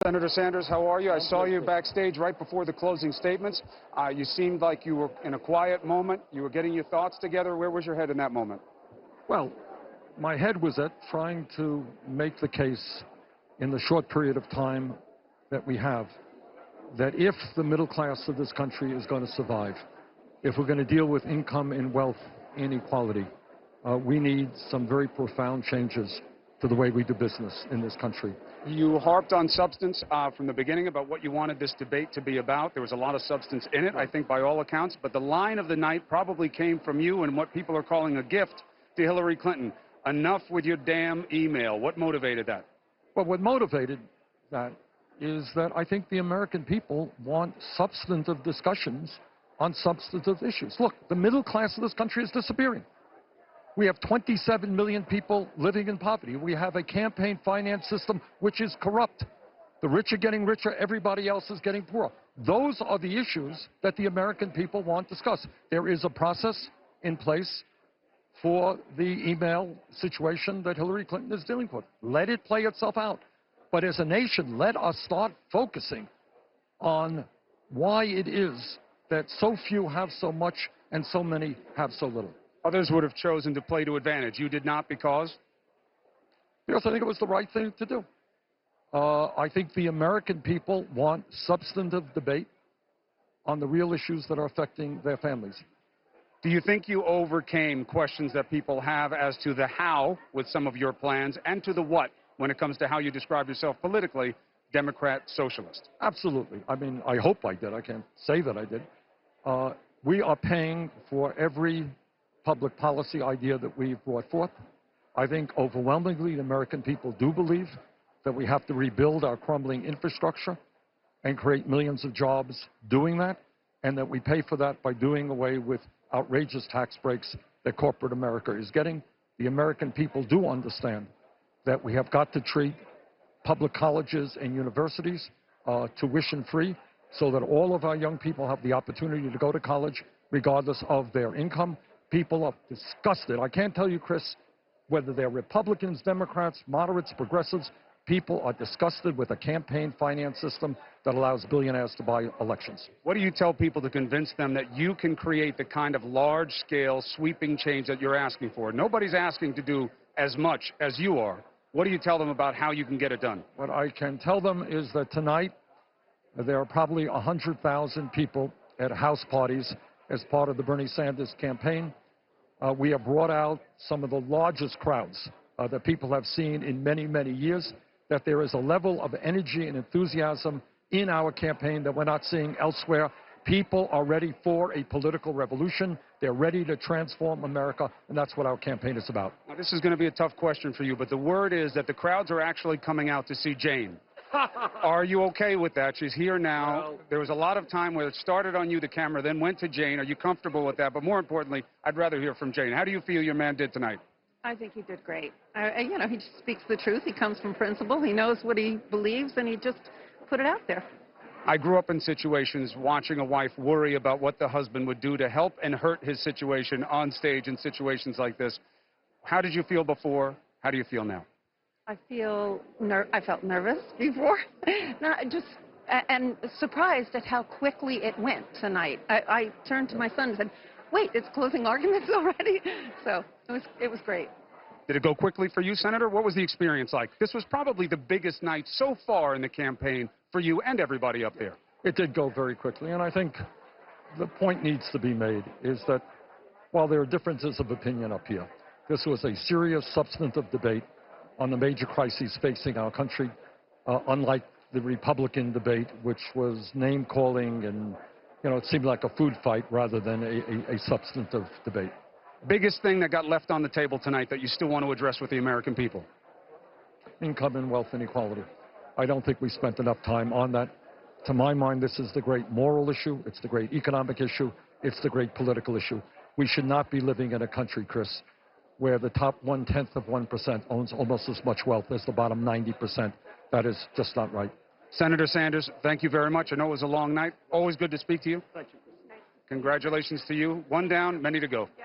Senator Sanders, how are you? I saw you backstage right before the closing statements. You seemed like you were in a quiet moment. You were getting your thoughts together. Where was your head in that moment? Well, my head was at trying to make the case in the short period of time that we have that if the middle class of this country is going to survive, if we're going to deal with income and wealth inequality, we need some very profound changes to the way we do business in this country. You harped on substance from the beginning about what you wanted this debate to be about. There was a lot of substance in it, I think, by all accounts. But the line of the night probably came from you and what people are calling a gift to Hillary Clinton. Enough with your damn email. What motivated that? Well, what motivated that is that I think the American people want substantive discussions on substantive issues. Look, the middle class of this country is disappearing. We have 27 million people living in poverty. We have a campaign finance system which is corrupt. The rich are getting richer. Everybody else is getting poorer. Those are the issues that the American people want discussed. There is a process in place for the email situation that Hillary Clinton is dealing with. Let it play itself out. But as a nation, let us start focusing on why it is that so few have so much and so many have so little. Others would have chosen to play to advantage. You did not because? Because I think it was the right thing to do. I think the American people want substantive debate on the real issues that are affecting their families. Do you think you overcame questions that people have as to the how with some of your plans and to the what when it comes to how you describe yourself politically, Democrat, socialist? Absolutely. I mean, I hope I did. I can't say that I did. We are paying for every public policy idea that we've brought forth. I think overwhelmingly the American people do believe that we have to rebuild our crumbling infrastructure and create millions of jobs doing that, and that we pay for that by doing away with outrageous tax breaks that corporate America is getting. The American people do understand that we have got to treat public colleges and universities tuition-free so that all of our young people have the opportunity to go to college regardless of their income. People are disgusted. I can't tell you, Chris, whether they're Republicans, Democrats, moderates, progressives, people are disgusted with a campaign finance system that allows billionaires to buy elections. What do you tell people to convince them that you can create the kind of large-scale, sweeping change that you're asking for? Nobody's asking to do as much as you are. What do you tell them about how you can get it done? What I can tell them is that tonight there are probably 100,000 people at house parties as part of the Bernie Sanders campaign. We have brought out some of the largest crowds that people have seen in many, many years, that there is a level of energy and enthusiasm in our campaign that we're not seeing elsewhere. People are ready for a political revolution. They're ready to transform America, and that's what our campaign is about. Now, this is going to be a tough question for you, but the word is that the crowds are actually coming out to see Jane. Are you okay with that? She's here now. There was a lot of time where it started on you, the camera, then went to Jane. Are you comfortable with that? But more importantly, I'd rather hear from Jane. How do you feel your man did tonight? I think he did great. You know, he just speaks the truth. He comes from principle. He knows what he believes, and he just put it out there. I grew up in situations watching a wife worry about what the husband would do to help and hurt his situation on stage in situations like this. How did you feel before? How do you feel now? I felt nervous before, and surprised at how quickly it went tonight. I turned to my son and said, "Wait, it's closing arguments already?" So it was great. Did it go quickly for you, Senator? What was the experience like? This was probably the biggest night so far in the campaign for you and everybody up there. It did go very quickly, and I think the point needs to be made is that while there are differences of opinion up here, this was a serious, substantive debate on the major crises facing our country, unlike the Republican debate, which was name-calling and, you know, it seemed like a food fight rather than a substantive debate. Biggest thing that got left on the table tonight that you still want to address with the American people? Income and wealth inequality. I don't think we spent enough time on that. To my mind, this is the great moral issue. It's the great economic issue. It's the great political issue. We should not be living in a country, Chris, where the top 0.1% owns almost as much wealth as the bottom 90%. That is just not right. Senator Sanders, thank you very much. I know it was a long night. Always good to speak to you. Thank you. Congratulations to you. One down, many to go. Yeah.